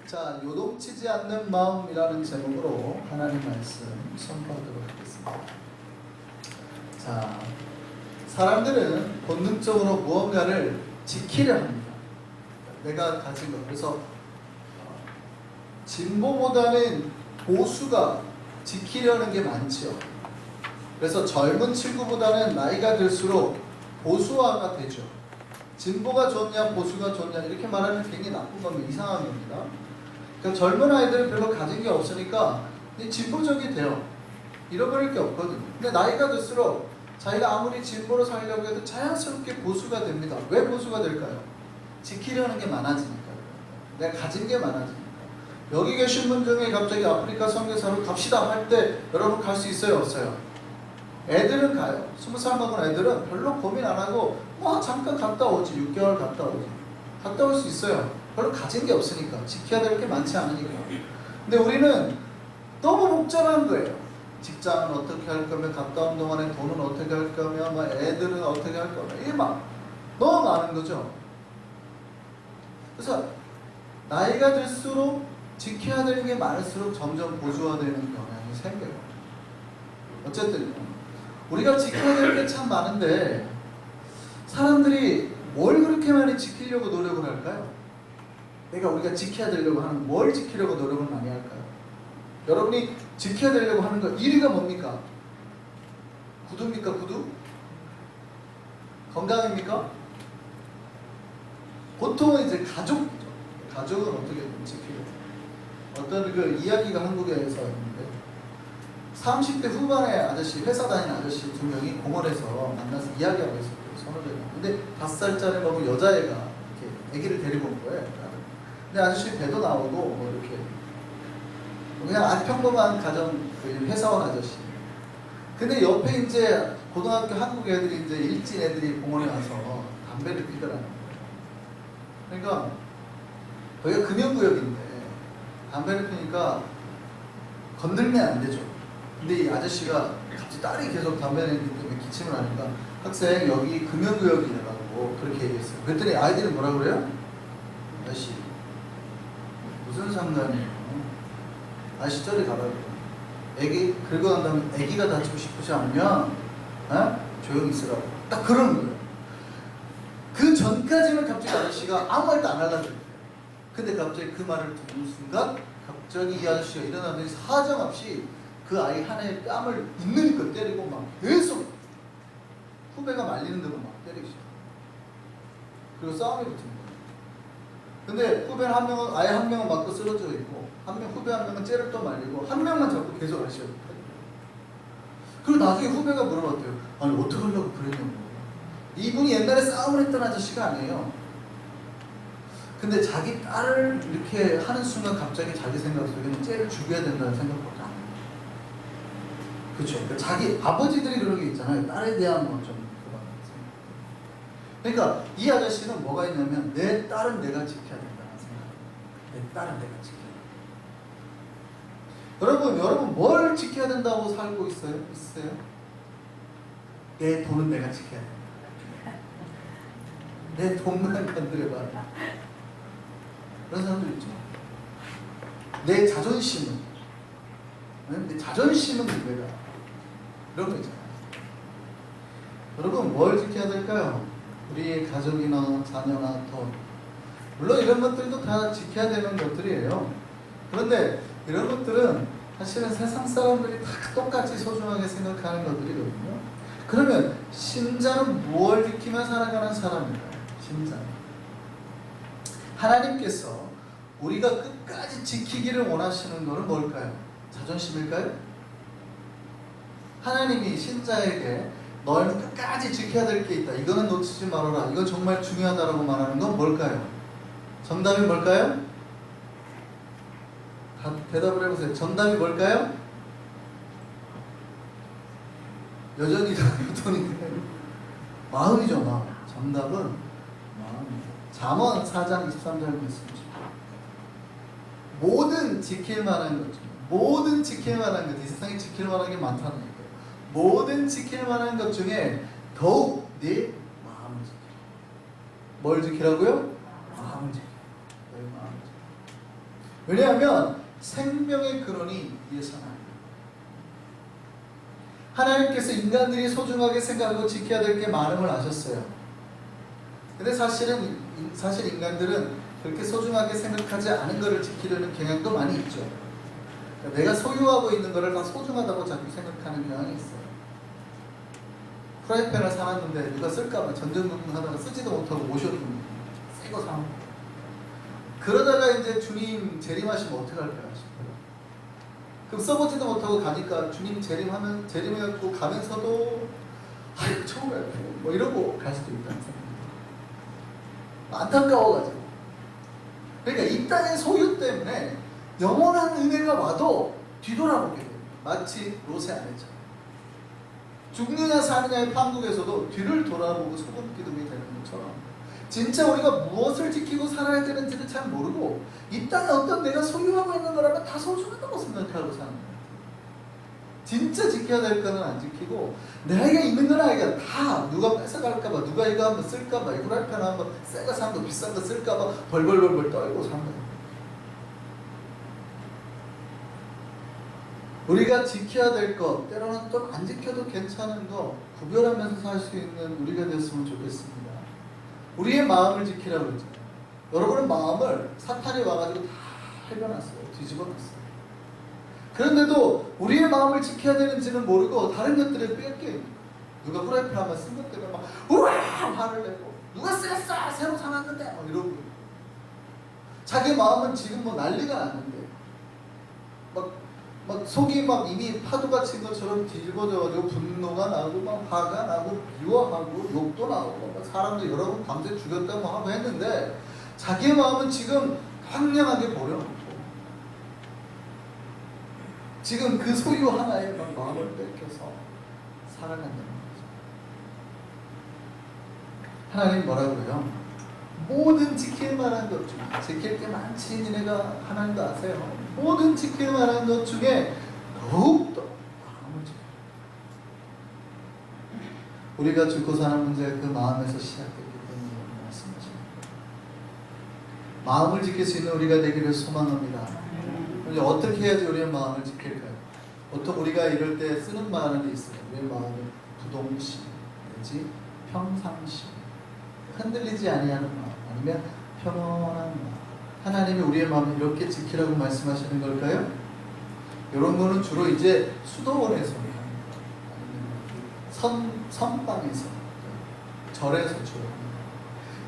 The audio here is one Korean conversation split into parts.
자, 요동치지 않는 마음이라는 제목으로 하나님 말씀 선포하도록 하겠습니다. 자, 사람들은 본능적으로 무언가를 지키려 합니다. 내가 가진 것. 그래서 진보보다는 보수가 지키려는 게 많죠. 그래서 젊은 친구보다는 나이가 들수록 보수화가 되죠. 진보가 좋냐 보수가 좋냐 이렇게 말하면 굉장히 나쁜 겁니다. 이상한 겁니다. 그러니까 젊은 아이들은 별로 가진 게 없으니까 진보적이 돼요. 잃어버릴 게 없거든요. 근데 나이가 들수록 자기가 아무리 진보로 살려고 해도 자연스럽게 보수가 됩니다. 왜 보수가 될까요? 지키려는 게 많아지니까요. 내가 가진 게 많아지니까. 여기 계신 분 중에 갑자기 아프리카 선교사로 갑시다 할 때 여러분 갈 수 있어요? 없어요? 애들은 가요. 20살 먹은 애들은 별로 고민 안 하고 뭐 잠깐 갔다 오지. 6개월 갔다 오지. 갔다 올 수 있어요. 별로 가진 게 없으니까. 지켜야 될 게 많지 않으니까. 근데 우리는 너무 복잡한 거예요. 직장은 어떻게 할 거며, 갔다 온 동안에 돈은 어떻게 할 거며, 뭐 애들은 어떻게 할 거며, 이게 막 너무 많은 거죠. 그래서 나이가 들수록 지켜야 되는 게 많을수록 점점 보수화되는 경향이 생겨요. 어쨌든 우리가 지켜야 될 게 참 많은데 사람들이 뭘 그렇게 많이 지키려고 노력을 할까요? 우리가 지켜야 되려고 하는 뭘 지키려고 노력을 많이 할까요? 여러분이 지켜야 되려고 하는 거 1위가 뭡니까? 구두입니까? 구두? 건강입니까? 보통은 이제 가족이죠. 가족은 어떻게 지키려고? 어떤 그 이야기가 한국에서 있는데 30대 후반의 아저씨, 회사 다니는 아저씨 2명이 공원에서 만나서 이야기하고 있었어요. 선후배가. 근데 5살짜리 너무 여자애가 이렇게 아기를 데리고 온 거예요. 근데 아저씨 배도 나오고 뭐 이렇게 그냥 아주 평범한 가정 회사원 아저씨. 근데 옆에 이제 고등학교 한국 애들이 이제 일진 애들이 공원에 와서 담배를 피더라는 거예요. 그러니까 거기가 금연구역인데 담배를 피니까 건들면 안 되죠. 근데 이 아저씨가 갑자기 딸이 계속 담배를 피기 때문에 기침을 하니까 학생 여기 금연구역이라고 그렇게 얘기했어요. 그랬더니 아이들이 뭐라 그래요? 아저씨 무슨 상관이에요? 아저씨 저리 가라고. 애기 긁고 난 다음에 애기가 다치고 싶지 않으면 조용히 있으라고. 딱 그런 거예요. 그 전까지는 갑자기 아저씨가 아무 말도 안 하려고 했어요. 근데 갑자기 그 말을 듣는 순간 갑자기 이 아저씨가 일어나더니 사정없이 그 아이 하나의 뺨을 있는 것 때리고 막 계속 후배가 말리는 대로 막 때리기 시작해요. 그리고 싸움이 붙은 거예요. 근데 후배는 한 명은 아예 한 명은 맞고 쓰러져 있고 후배 한 명은 째를 또 말리고 한 명만 자꾸 계속 하시거든요. 그리고 나중에 후배가 물어봤대요. 아니 어떻게 하려고 그랬냐고. 이분이 옛날에 싸움을 했던 아저씨가 아니에요. 근데 자기 딸을 이렇게 하는 순간 갑자기 자기 생각 속에는 째를 죽여야 된다는 생각밖에 안 해요. 그렇죠. 그러니까 자기 아버지들이 그런 게 있잖아요. 딸에 대한 뭐 좀 그러니까 이 아저씨는 뭐가 있냐면 내 딸은 내가 지켜야 된다는 생각. 내 딸은 내가 지켜야 된다. 여러분 뭘 지켜야 된다고 살고 있어요? 내 돈은 내가 지켜야 된다. 내 돈만 건드려봐. 그런 사람들 있죠. 내 자존심은 내가 이런 거 있잖아요. 여러분 뭘 지켜야 될까요? 우리의 가족이나 자녀나 돈. 물론 이런 것들도 다 지켜야 되는 것들이에요. 그런데 이런 것들은 사실은 세상 사람들이 다 똑같이 소중하게 생각하는 것들이거든요. 그러면 신자는 무엇을 지키며 살아가는 사람일까요? 신자는 하나님께서 우리가 끝까지 지키기를 원하시는 것은 뭘까요? 자존심일까요? 하나님이 신자에게 너희는 끝까지 지켜야 될 게 있다. 이거는 놓치지 말아라. 이건 정말 중요하다라고 말하는 건 뭘까요? 정답이 뭘까요? 대답을 해보세요. 정답이 뭘까요? 여전히 돈인데 마음이죠. 마음. 정답은 마음이죠. 잠언 4장 23절 말씀이죠. 모든 지킬 만한 것 중에 이 세상에 지킬 만한 게 많다는 얘기예요. 모든 지킬 만한 것 중에 더욱 네 마음을 지키라. 뭘 지키라고요? 마음을 지키라. 내 마음을 지키라. 왜냐하면 생명의 근원이 위에서 나요. 하나님께서 인간들이 소중하게 생각하고 지켜야 될 게 많음을 아셨어요. 근데 사실 인간들은 그렇게 소중하게 생각하지 않은 것을 지키려는 경향도 많이 있죠. 그러니까 내가 소유하고 있는 것을 다 소중하다고 자꾸 생각하는 경향이 있어요. 프라이팬을 사놨는데 누가 쓸까봐 전전긍긍하다가 쓰지도 못하고 모셔두는 새거 사놓고, 그러다가 이제 주님 재림하시면 어떡할까요 싶어요. 그럼 써보지도 못하고 가니까 주님 재림해갖고 가면서도 아이고 처음에 뭐 이러고 갈 수도 있다는 생각이 안타까워가지고. 그러니까 이 땅의 소유 때문에 영원한 은혜가 와도 뒤돌아보게 돼요. 마치 롯의 아내처럼. 죽느냐 사느냐의 판국에서도 뒤를 돌아보고 소금 기둥이 되는 것처럼, 진짜 우리가 무엇을 지키고 살아야 되는지를 잘 모르고 이 땅에 어떤 내가 소유하고 있는 거라면 다 소중하다고 생각하고 사는 거예요. 진짜 지켜야 될 거는 안 지키고 내가 있는 건 아니야. 다 누가 뺏어갈까봐, 누가 이거 한번 쓸까봐, 이 후라이팬 한번 새거 산 거 비싼 거 쓸까봐 벌벌벌벌 떨고 사는 거예요. 우리가 지켜야 될 것, 때로는 좀 안 지켜도 괜찮은 거 구별하면서 살 수 있는 우리가 됐으면 좋겠습니다. 우리의 마음을 지키라고 그랬잖아요. 여러분의 마음을 사탄이 와가지고 다 해변놨어요. 뒤집어놨어요. 그런데도 우리의 마음을 지켜야 되는지는 모르고 다른 것들에 뺏겨. 누가 후라이팬 한번 쓴 것 때문에 막 우와 화를 내고, 누가 쎄싸 새로 사놨는데 막 이러고, 자기 마음은 지금 뭐 난리가 났는데 막 속이 막 이미 파도가 친 것처럼 뒤집어져가지고 분노가 나고 막 화가 나고 미워하고 욕도 나오고 막 사람도 여러 번 밤새 죽였다고 하고 했는데 자기의 마음은 지금 황량하게 버려놓고 지금 그 소유 하나에 막 마음을 뺏겨서 살아간다는 거죠. 하나님 뭐라고 그래요? 모든 지킬 만한 것 중에, 지킬 게 많지 니네가 하나님도 아세요. 모든 지킬 만한 것 중에 더욱더 마음을 지켜. 우리가 죽고 사는 문제가 그 마음에서 시작됐기 때문에 말씀하십니다. 마음을 지킬 수 있는 우리가 되기를 소망합니다. 그런데 어떻게 해야지 우리의 마음을 지킬까요? 보통 우리가 이럴 때 쓰는 말이 있어요. 우리의 마음은 부동심 내지 평상심, 흔들리지 아니하는 마음, 아니면 평온한 마음. 하나님이 우리의 마음을 이렇게 지키라고 말씀하시는 걸까요? 이런 거는 주로 이제 수도원에서, 아니면 선방에서, 절에서 주로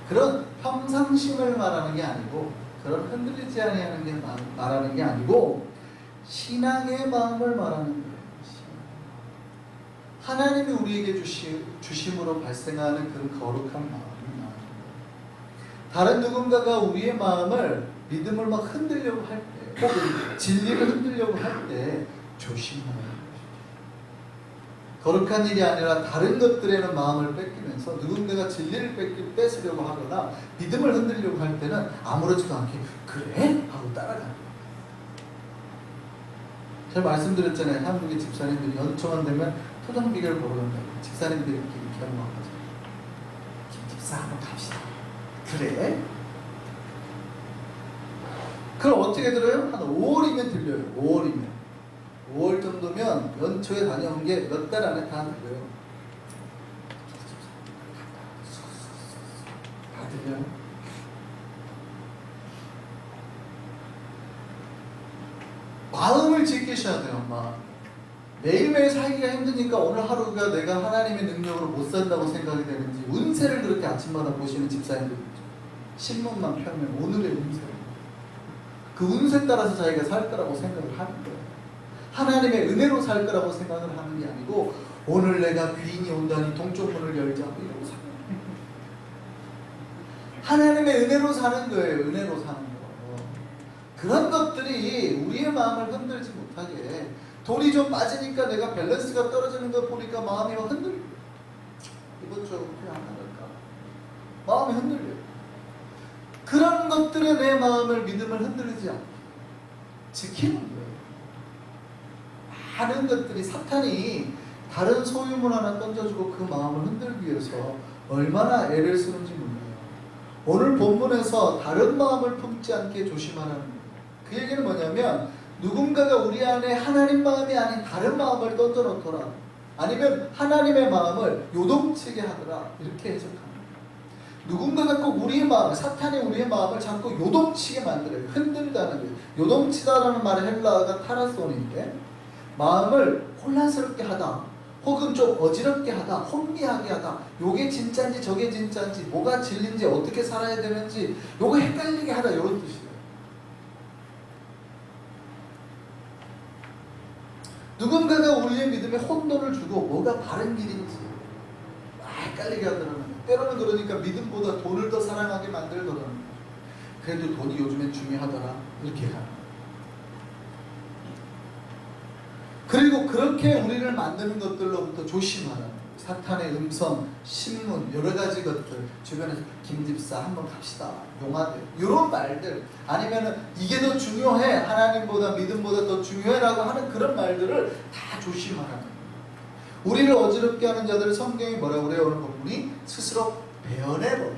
그런 평상심을 말하는 게 아니고, 그런 흔들리지 아니하는 게 말하는 게 아니고, 신앙의 마음을 말하는 거예요. 하나님이 우리에게 주심으로 발생하는 그런 거룩한 마음을 말하는 거예요. 다른 누군가가 우리의 마음을 믿음을 막 흔들려고 할 때, 혹은 진리를 흔들려고 할 때 조심하는 것이죠. 거룩한 일이 아니라 다른 것들에는 마음을 뺏기면서 누군가가 진리를 뺏으려고 하거나 믿음을 흔들려고 할 때는 아무렇지도 않게 그래? 하고 따라가는 거예요. 제가 말씀드렸잖아요. 한국의 집사님들이 연초만 되면 토종비결 보러 간다고. 집사님들이 이렇게 하는 거 같아요. 김집사 한번 갑시다. 그래? 그럼 어떻게 들어요? 한 5월이면 들려요. 5월이면. 5월 정도면 연초에 다녀온 게 몇 달 안에 다 들려요. 다 들려요. 마음을 지키셔야 돼요. 마음. 매일매일 살기가 힘드니까 오늘 하루가 내가 하나님의 능력으로 못 산다고 생각이 되는지, 운세를 그렇게 아침마다 보시는 집사님들 있죠. 신문만 펴면 오늘의 운세, 그 운세 따라서 자기가 살 거라고 생각을 하는 거예요. 하나님의 은혜로 살 거라고 생각을 하는 게 아니고, 오늘 내가 귀인이 온다니 동쪽 문을 열자 이러고 사는 거예요. 하나님의 은혜로 사는 거예요. 은혜로 사는 거. 그런 것들이 우리의 마음을 흔들지 못하게, 돈이 좀 빠지니까 내가 밸런스가 떨어지는 거 보니까 마음이 막 흔들려. 이번 주 어떻게 안 나갈까? 마음이 흔들려. 그런 것들에 내 마음을, 믿음을 흔들리지 않게 지키는 거예요. 많은 것들이, 사탄이 다른 소유물 하나 던져주고 그 마음을 흔들기 위해서 얼마나 애를 쓰는지 몰라요. 오늘 본문에서 다른 마음을 품지 않게 조심하라는 거예요. 그 얘기는 뭐냐면 누군가가 우리 안에 하나님 마음이 아닌 다른 마음을 던져놓더라, 아니면 하나님의 마음을 요동치게 하더라, 이렇게 해석합니다. 누군가가 꼭 우리의 마음, 사탄이 우리의 마음을 자꾸 요동치게 만들어요. 흔들다는 거예요. 요동치다라는 말의 헬라어가 타라손인데 마음을 혼란스럽게 하다, 혹은 좀 어지럽게 하다, 혼미하게 하다, 요게 진짜인지 저게 진짜인지, 뭐가 진리인지, 어떻게 살아야 되는지 요거 헷갈리게 하다, 이런 뜻이에요. 누군가가 우리의 믿음에 혼돈을 주고 뭐가 바른 길인지 헷갈리게 하더라고요. 때로는 그러니까 믿음보다 돈을 더 사랑하게 만들더라고요. 그래도 돈이 요즘엔 중요하더라, 이렇게 가는. 그리고 그렇게 우리를 만드는 것들로부터 조심하라. 사탄의 음성, 신문, 여러 가지 것들, 주변에서 김집사 한번 갑시다, 용하대, 이런 말들, 아니면은 이게 더 중요해, 하나님보다 믿음보다 더 중요해라고 하는 그런 말들을 다 조심하라. 우리를 어지럽게 하는 자들을 성경이 뭐라고 그래요? 오늘 본문이 스스로 베어내버려.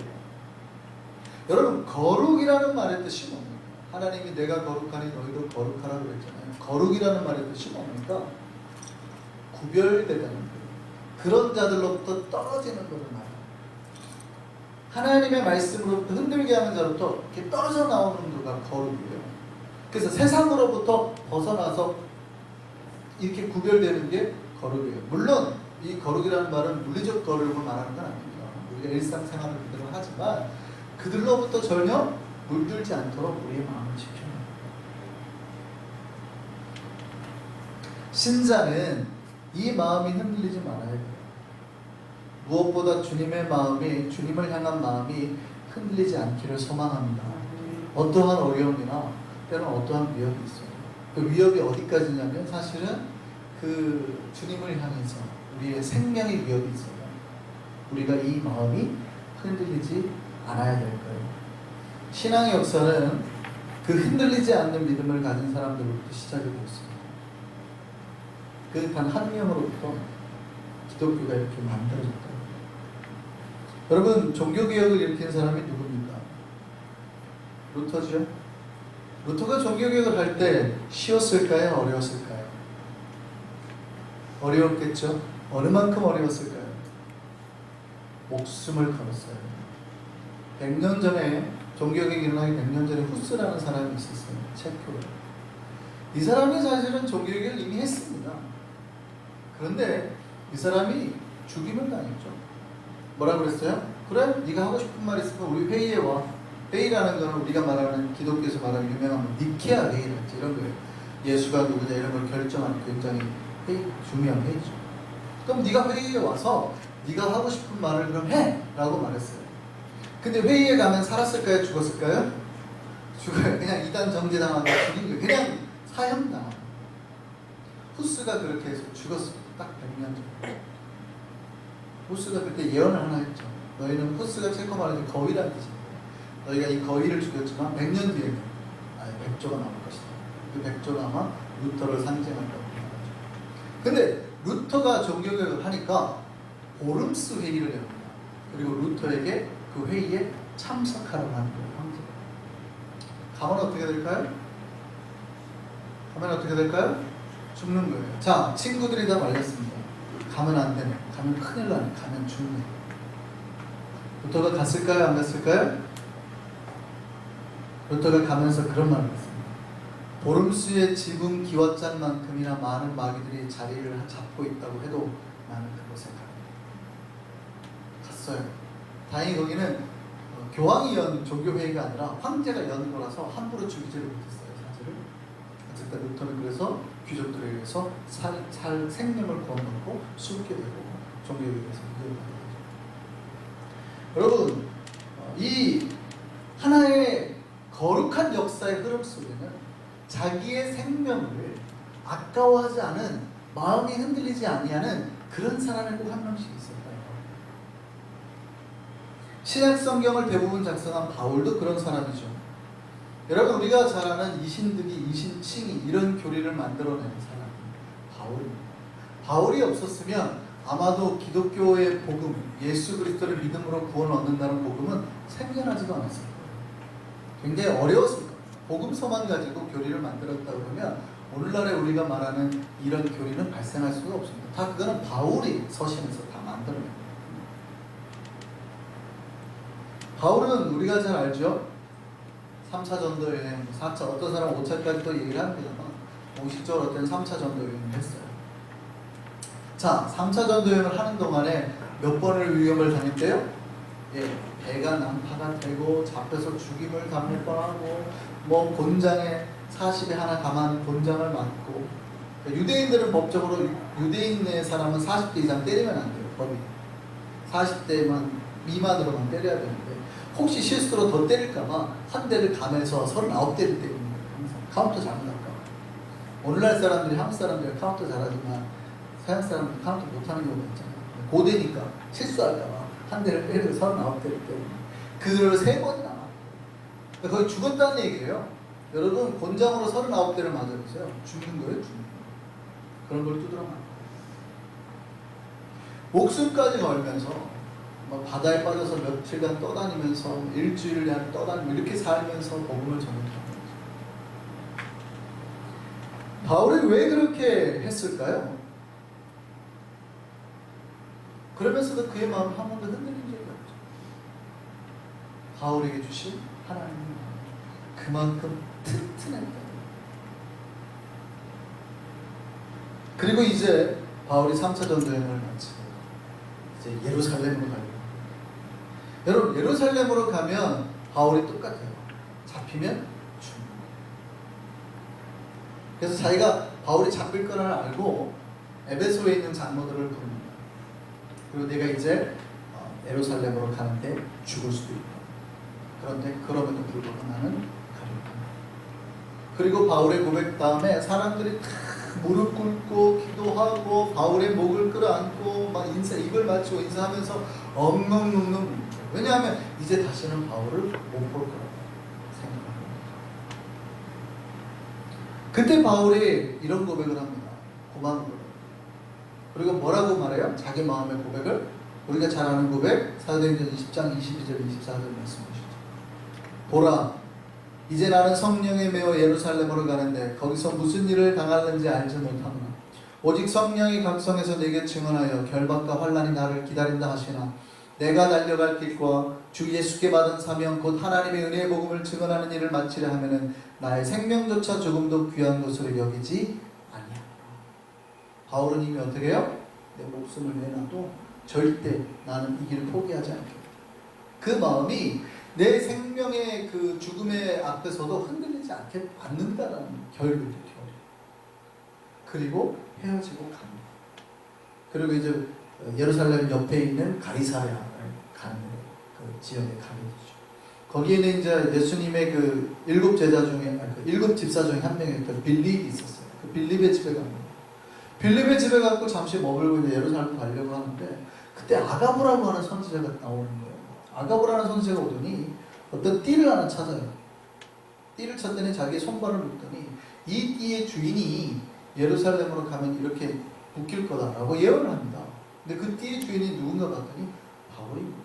여러분, 거룩이라는 말의 뜻이 뭡니까? 하나님이 내가 거룩하니 너희도 거룩하라고 그랬잖아요. 거룩이라는 말의 뜻이 뭡니까? 구별되다는 거예요. 그런 자들로부터 떨어지는 것을 말해요. 하나님의 말씀으로부터 흔들게 하는 자로부터 이렇게 떨어져 나오는 거가 거룩이에요. 그래서 세상으로부터 벗어나서 이렇게 구별되는 게 거룩이에요. 물론 이 거룩이라는 말은 물리적 거룩을 말하는 건 아닙니다. 우리가 일상생활을 그대로 하지만 그들로부터 전혀 물들지 않도록 우리의 마음을 지켜야 합니다. 신자는 이 마음이 흔들리지 말아야 돼요. 무엇보다 주님의 마음이, 주님을 향한 마음이 흔들리지 않기를 소망합니다. 어떠한 어려움이나 때로는 어떠한 위협이 있어요. 그 위협이 어디까지냐면 사실은 그 주님을 향해서 우리의 생명의 위협이 있어요. 우리가 이 마음이 흔들리지 않아야 될 거예요. 신앙의 역사는 그 흔들리지 않는 믿음을 가진 사람들로부터 시작이 되었습니다. 그 단 한 명으로부터 기독교가 이렇게 만들어졌다. 여러분, 종교개혁을 일으킨 사람이 누굽니까? 루터죠. 루터가 종교개혁을 할 때 쉬웠을까요? 어려웠을까요? 어려웠겠죠. 어느 만큼 어려웠을까요? 목숨을 걸었어요. 100년 전에, 종교개혁이 일어나기 100년 전에 후스라는 사람이 있었어요. 체코에. 이 사람이 사실은 종교개혁을 이미 했습니다. 그런데 이 사람이 죽임을 당했죠. 뭐라 그랬어요? 그래? 네가 하고 싶은 말 있으면 우리 회의에 와. 회의라는 거는 우리가 말하는, 기독교에서 말하는 유명한 니케아 회의랄지 이런 거예요. 예수가 누구냐 이런 걸 결정하는 굉장히 중요한 회의죠. 그럼 네가 회의에 와서 네가 하고 싶은 말을 그럼 해! 라고 말했어요. 근데 회의에 가면 살았을까요? 죽었을까요? 죽어요. 그냥 이단 정제당하고 죽인 거예요. 그냥 사형당하고. 후스가 그렇게 해서 죽었어요. 딱 100년 전. 후스가 그때 예언을 하나 했죠. 너희는, 후스가 체코 말하는 거위란 뜻입니다. 너희가 이 거위를 죽였지만 100년 뒤에 백조가 나올 것이다. 그 백조가 아마 루터를 상징한다고 말하죠. 근데 루터가 종교개혁을 하니까 보름스 회의를 합니다. 그리고 루터에게 그 회의에 참석하라고 하는 거예요. 가면 어떻게 될까요? 가면 어떻게 될까요? 죽는 거예요. 자, 친구들이 다 말렸습니다. 가면 안 되네. 가면 큰일 나네. 가면 죽네. 루터가 갔을까요? 안 갔을까요? 루터가 가면서 그런 말을 했습니다. 보름수의 지붕 기왓잔만큼이나 많은 마귀들이 자리를 잡고 있다고 해도 나는 그곳에 갔어요. 다행히 거기는 교황이 연 종교회의가 아니라 황제가 연 거라서 함부로 죽이지를 못했어요. 사실을. 어쨌든 루터는 그래서 귀족들에 의해서 살 생명을 구원받고 숨게 되고 종교회의에서 이어가게 되죠. 여러분, 이 하나의 거룩한 역사의 흐름 속에는 자기의 생명을 아까워하지 않은, 마음이 흔들리지 아니하는 그런 사람이 꼭 한 명씩 있었다. 신약 성경을 대부분 작성한 바울도 그런 사람이죠. 여러분, 우리가 잘 아는 이신득이, 이신칭이 이런 교리를 만들어내는 사람이 바울입니다. 바울이 없었으면 아마도 기독교의 복음, 예수 그리스도를 믿음으로 구원 얻는다는 복음은 생겨나지도 않았을 거예요. 굉장히 어려웠을 겁니다. 복음서만 가지고 교리를 만들었다 그러면 오늘날에 우리가 말하는 이런 교리는 발생할 수가 없습니다. 다 그거는 바울이 서신에서 다 만들어낸 거예요. 바울은 우리가 잘 알죠? 3차 전도 여행, 4차, 어떤 사람은 5차까지도 얘기를 합니다만 공식적으로 어떤 3차 전도 여행을 했어요. 자, 3차 전도 여행을 하는 동안에 몇 번을 위험을 당했대요? 예, 배가 난파가 되고 잡혀서 죽임을 당할 뻔하고 뭐 곤장에 40에 하나 감한 곤장을 맞고, 유대인들은 법적으로 유대인의 사람은 40대 이상 때리면 안 돼요. 법이 40대만 미만으로만 때려야 되는데 혹시 실수로 더 때릴까봐 한 대를 감해서 39대를 때리는 거예요. 항상 카운터 잘못할까봐. 오늘날 사람들이 한국 사람들이 카운터 잘하지만 서양 사람들이 카운터 못하는 경우가 있잖아요. 고대니까 실수할까봐 한 대를 때리고 39대를 때리는 그걸 3번이나 거의 죽었다는 얘기예요. 여러분 곤장으로 39대를 맞아보세요. 죽는 거예요. 죽는 거. 그런 걸 두드러만 목숨까지 걸면서 막 바다에 빠져서 며칠간 떠다니면서 일주일 내내 떠다니고 이렇게 살면서 복음을 전했다는 거죠. 바울이 왜 그렇게 했을까요? 그러면서도 그의 마음 한 번도 흔들린 적이 없죠. 바울에게 주신 하나님의 마음 그만큼 튼튼했다. 그리고 이제 바울이 3차 전도여행을 마치고 이제 예루살렘으로 가요. 여러분 예루살렘으로 가면 바울이 똑같아요. 잡히면 죽는 거예요. 그래서 자기가 바울이 잡힐 거를 알고 에베소에 있는 장로들을 부릅니다. 그리고 내가 이제 예루살렘으로 가는데 죽을 수도 있다. 그런데 그럼에도 불구하고 나는 가려고 합니다. 그리고 바울의 고백 다음에 사람들이 다 무릎 꿇고 기도하고 바울의 목을 끌어안고 막 입을 맞추고 인사하면서 엉엉엉엉. 왜냐하면 이제 다시는 바울을 못 볼 거라고 생각합니다. 그때 바울이 이런 고백을 합니다. 고마운 고백. 그리고 뭐라고 말해요? 자기 마음의 고백을 우리가 잘 아는 고백 사도행전 20장 22절 24절 말씀하시죠. 보라 이제 나는 성령에 매어 예루살렘으로 가는데 거기서 무슨 일을 당하는지 알지 못하노라. 오직 성령이 각성해서 내게 증언하여 결박과 환난이 나를 기다린다 하시나 내가 달려갈 길과 주 예수께 받은 사명 곧 하나님의 은혜의 복음을 증언하는 일을 마치려 하면은 나의 생명조차 조금도 귀한 것으로 여기지 아니하노라. 바울은 이미 어떻게 해요? 내 목숨을 내놔도 절대 나는 이 길을 포기하지 않겠다. 그 마음이 내 생명의 그 죽음의 앞에서도 흔들리지 않는다라는 결의를 펴요. 그리고 헤어지고 갑니다. 그리고 이제 예루살렘 옆에 있는 가이사랴를 가는 그 지역에 가게 되죠. 거기에는 이제 예수님의 그 7 제자 중에, 그 7 집사 중에 한 명이었던 빌립이 있었어요. 그 빌립의 집에 갑니다. 빌립의 집에 가고 잠시 머물고 이제 예루살렘 가려고 하는데 그때 아가보라고 하는 선지자가 나오는 거예요. 아가보라는 선지자가 오더니 어떤 띠를 하나 찾아요. 띠를 찾더니 자기의 손발을 묶더니 이 띠의 주인이 예루살렘으로 가면 이렇게 묶일 거다라고 예언을 합니다. 근데 그 띠의 주인이 누군가 봤더니 바울입니다.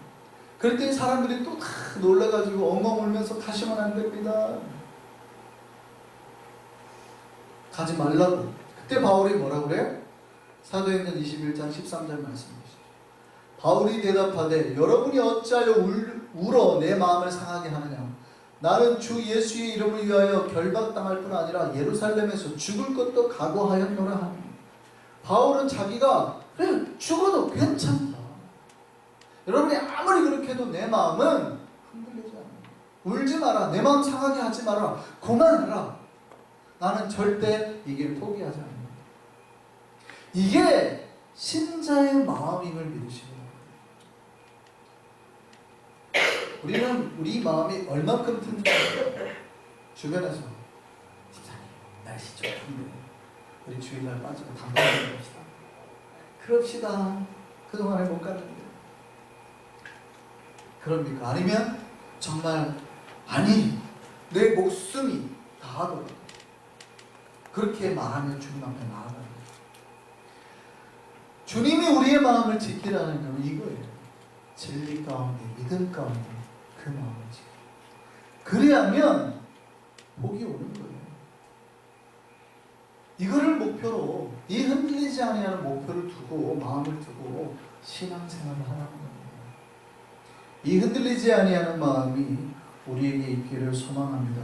그랬더니 사람들이 또 다 놀라가지고 엉엉 울면서 가시면 안 됩니다. 가지 말라고. 그때 바울이 뭐라고 그래요? 사도행전 21장 13절 말씀이시죠. 바울이 대답하되 여러분이 어찌하여 울어 내 마음을 상하게 하느냐. 나는 주 예수의 이름을 위하여 결박당할 뿐 아니라 예루살렘에서 죽을 것도 각오하였노라 하니. 바울은 자기가 그래 죽어도 괜찮다. 여러분이 아무리 그렇게 해도 내 마음은 흔들리지 않아. 울지 마라. 내 마음 상하게 하지 마라. 그만해라. 나는 절대 이 길을 포기하지 않는다. 이게 신자의 마음임을 믿으시고 우리는 우리 마음이 얼만큼 튼튼한지 주변에서 집사님 날씨 좋던데 우리 주일날 빠지고 단발을 합시다. 그럽시다. 그동안에 못 갔는데 그럽니까? 아니면 정말 아니 내 목숨이 다하더라도 그렇게 말하면 주님 앞에 나아가는 거예요. 주님이 우리의 마음을 지키라는 건 이거예요. 진리 가운데 믿음 가운데 그 마음을 지키라. 그래야면 복이 오는 거예요. 이거를 목표로, 이 흔들리지 아니하는 목표를 두고 마음을 두고 신앙생활을 하라는 겁니다. 이 흔들리지 아니하는 마음이 우리에게 있기를 소망합니다.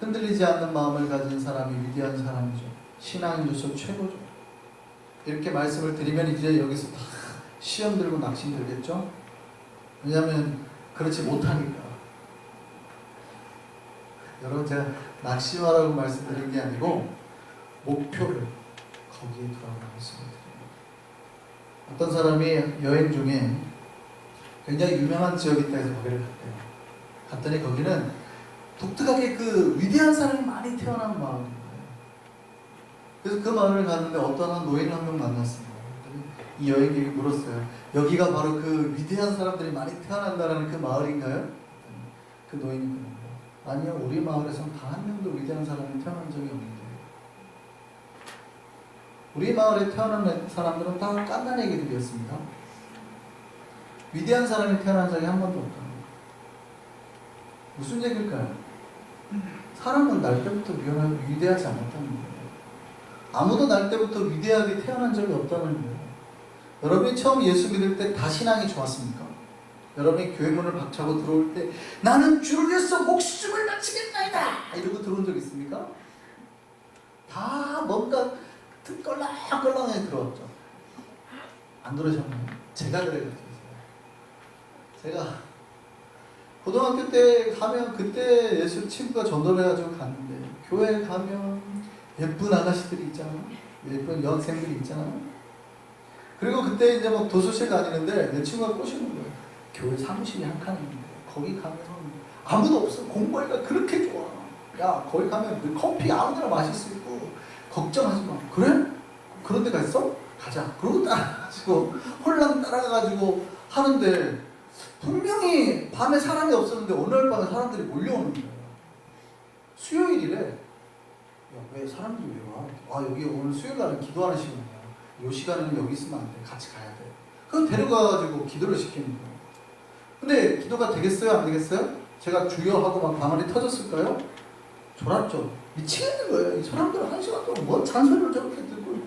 흔들리지 않는 마음을 가진 사람이 위대한 사람이죠. 신앙인으로서 최고죠. 이렇게 말씀을 드리면 이제 여기서 다 시험 들고 낙심 들겠죠? 왜냐하면 그렇지 못하니까. 여러분, 제가 낙심하라고 말씀드린 게 아니고 목표를 거기에 두라고 말씀드립니다. 어떤 사람이 여행 중에 굉장히 유명한 지역이 있다 해서 거기를 갔대요. 갔더니 거기는 독특하게 그 위대한 사람이 많이 태어난 마을인 거예요. 그래서 그 마을을 갔는데 어떤 한 노인 한 명 만났습니다. 이 여행객이 물었어요. 여기가 바로 그 위대한 사람들이 많이 태어난다는 그 마을인가요? 그 노인이 그러는 거예요. 아니요, 우리 마을에서는 단 한 명도 위대한 사람이 태어난 적이 없는데 우리 마을에 태어난 사람들은 다 깐난 애기들이었습니다. 위대한 사람이 태어난 적이 한 번도 없다는 거예요. 무슨 얘기일까요? 사람은 날 때부터 위대하지 않았다는 거예요. 아무도 날 때부터 위대하게 태어난 적이 없다는 거예요. 여러분이 처음 예수 믿을 때 다 신앙이 좋았습니까? 여러분이 교회 문을 박차고 들어올 때 나는 주를 위해서 목숨을 바치겠나이다 이러고 들어온 적 있습니까? 다 뭔가 껄렁껄렁하게 들어왔죠. 안 그러셨나요? 제가 그래요. 제가 고등학교 때 가면 그때 예수 친구가 전도해가지고 갔는데 교회 가면 예쁜 아가씨들이 있잖아요. 예쁜 여학생들이 있잖아요. 그리고 그때 이제 막 도서실 다니는데 내 친구가 꼬시는 거예요. 교회 사무실이 한 칸 있는데 거기 가면 아무도 없어. 공부하기가 그렇게 좋아. 야, 거기 가면 커피 아무데나 마실 수 있고 걱정하지 마. 그래? 그런 데가 있어? 가자. 그러고 따라가지고 홀랑 따라가가지고 하는데 분명히 밤에 사람이 없었는데 어느 날 밤에 사람들이 몰려오는 거예요. 수요일이래. 야, 왜 사람들이 왜 와? 아, 여기 오늘 수요일 날은 기도하는 시간이야. 이 시간에는 여기 있으면 안 돼. 같이 가야 돼. 그럼 데려가가지고 기도를 시키는 거예요. 근데 기도가 되겠어요? 안 되겠어요? 제가 주여하고 막 방언이 터졌을까요? 졸았죠. 미치겠는 거예요. 이 사람들은 한 시간 동안 뭔 잔소리를 저렇게 듣고,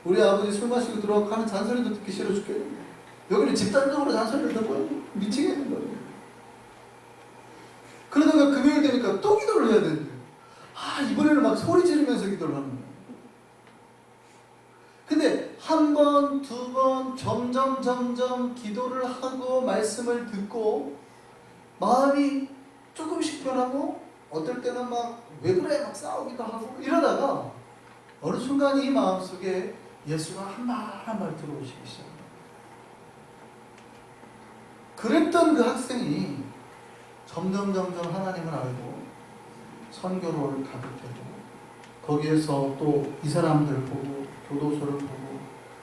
우리 아버지 술 마시고 들어가고 하는 잔소리도 듣기 싫어 죽겠는데 여기는 집단적으로 잔소리를 듣고 미치겠는 거예요. 그러다가 금요일 되니까 또 기도를 해야 되는데, 이번에는 막 소리 지르면서 기도를 하는 거예요. 근데 한 번, 두 번, 점점 기도를 하고 말씀을 듣고 마음이 조금씩 변하고 어떨 때는 막 왜 그래 막 싸우기도 하고 이러다가 어느 순간 이 마음속에 예수가 한 말 한 말 들어오시기 시작합니다. 그랬던 그 학생이 점점 하나님을 알고 선교를 가게 되고 거기에서 또 이 사람들 보고 교도소를 보고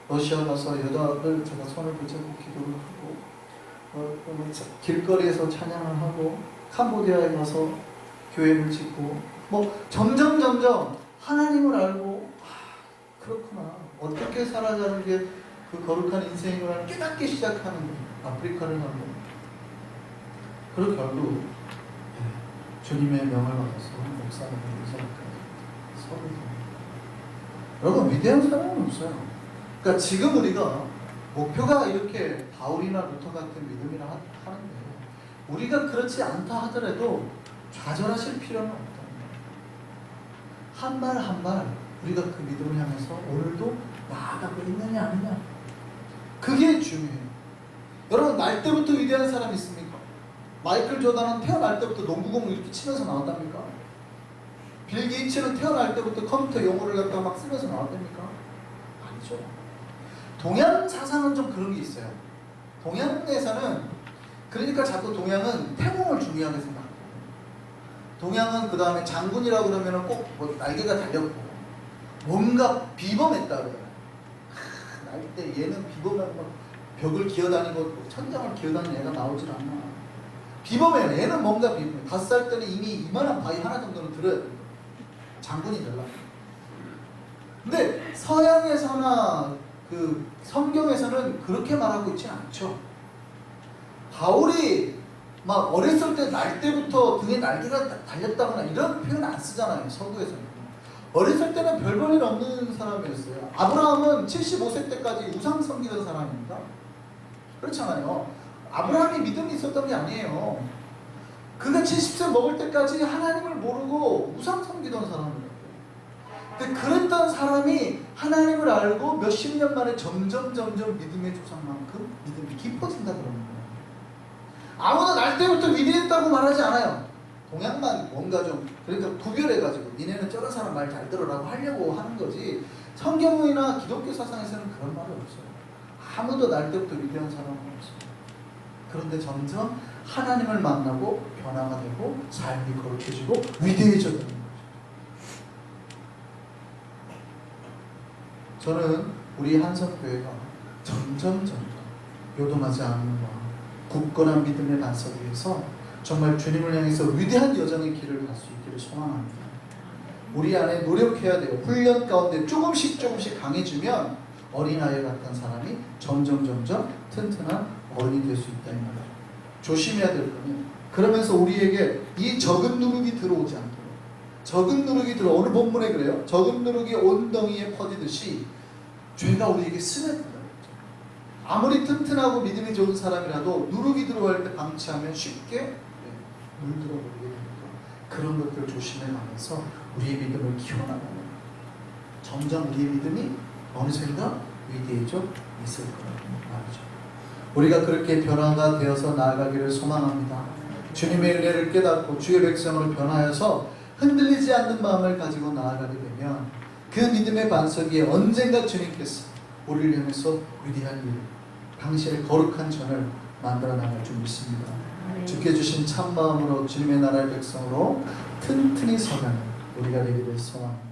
러시아 가서 여자들 제가 손을 붙잡고 기도를 하고 길거리에서 찬양을 하고 캄보디아에 가서 교회를 짓고 뭐 점점 하나님을 알고 그렇구나 어떻게 살아가는 게 그 거룩한 인생을 깨닫기 시작하는 거예요. 아프리카를 가고 그리고 결국 주님의 명을 받아서 목사를 의사까지 서를 여러분 위대한 사람은 없어요. 그러니까 지금 우리가 목표가 이렇게 바울이나 루터 같은 믿음이라 하는데 우리가 그렇지 않다 하더라도 좌절하실 필요는 없다. 한 발 한 발 우리가 그 믿음을 향해서 오늘도 나아가고 있느냐 아니냐 그게 중요해요. 여러분 날 때부터 위대한 사람 있습니까? 마이클 조던은 태어날 때부터 농구공을 이렇게 치면서 나왔답니까? 빌 게이츠는 태어날 때부터 컴퓨터 용어를 갖다가 막 쓰면서 나왔답니까? 아니죠. 동양 사상은 좀 그런 게 있어요. 동양에서는 그러니까 자꾸 동양은 태공을 중요하게 생각해요. 동양은 그 다음에 장군이라고 그러면 꼭 뭐 날개가 달렸고 뭔가 비범했다 그래요. 날 때 얘는 비범하고 막 벽을 기어다니고 천장을 기어다니는 애가 나오질 않나. 비범해요. 얘는 뭔가 비범해. 5살 때는 이미 이만한 바위 하나 정도는 들어야 돼요. 장군이 되려고. 근데 서양에서나 그 성경에서는 그렇게 말하고 있지는 않죠. 바울이 막 어렸을 때 날 때부터 등에 날개가 달렸다거나 이런 표현 안 쓰잖아요. 서구에서는. 어렸을 때는 별 볼 일 없는 사람이었어요. 아브라함은 75세 때까지 우상 섬기던 사람입니다. 그렇잖아요. 아브라함이 믿음이 있었던 게 아니에요. 그가 70세 먹을 때까지 하나님을 모르고 우상 섬기던 사람이에요. 근데 그랬던 사람이 하나님을 알고 몇십 년 만에 점점 믿음의 조상만큼 믿음이 깊어진다 그러는 거예요. 아무도 날 때부터 위대했다고 말하지 않아요. 동양만 뭔가 좀 그러니까 구별해가지고 니네는 저런 사람 말 잘 들으라고 하려고 하는 거지, 성경이나 기독교 사상에서는 그런 말이 없어요. 아무도 날 때부터 위대한 사람은 없어요. 그런데 점점 하나님을 만나고 변화가 되고 삶이 거룩해지고 위대해져 가는 거죠. 저는 우리 한성교회가 점점 요동하지 않는 마음, 굳건한 믿음의 반석 위에서 정말 주님을 향해서 위대한 여정의 길을 갈 수 있기를 소망합니다. 우리 안에 노력해야 돼요. 훈련 가운데 조금씩 강해지면 어린아이 같은 사람이 점점 튼튼한 어른이 될 수 있다 이 말이죠. 조심해야 될 거는 그러면서 우리에게 이 적은 누룩이 들어오지 않도록, 적은 누룩이 오늘 본문에 그래요. 적은 누룩이 온 덩이에 퍼지듯이 죄가 우리에게 스며든다. 아무리 튼튼하고 믿음이 좋은 사람이라도 누룩이 들어갈 때 방치하면 쉽게 물들어버리게 됩니다. 그런 것들을 조심해가면서 우리의 믿음을 키워나가는, 점점 우리의 믿음이 어느샌가 위대해져 있을 거라고 말이죠. 우리가 그렇게 변화가 되어서 나아가기를 소망합니다. 주님의 은혜를 깨닫고 주의 백성으로 변화해서 흔들리지 않는 마음을 가지고 나아가게 되면 그 믿음의 반석 위에 언젠가 주님께서 우리를 향해서 위대한 일, 당신의 거룩한 전을 만들어 나갈 줄 믿습니다. 주께 주신 참 마음으로 주님의 나라의 백성으로 튼튼히 서가는 우리가 되기를 소망합니다.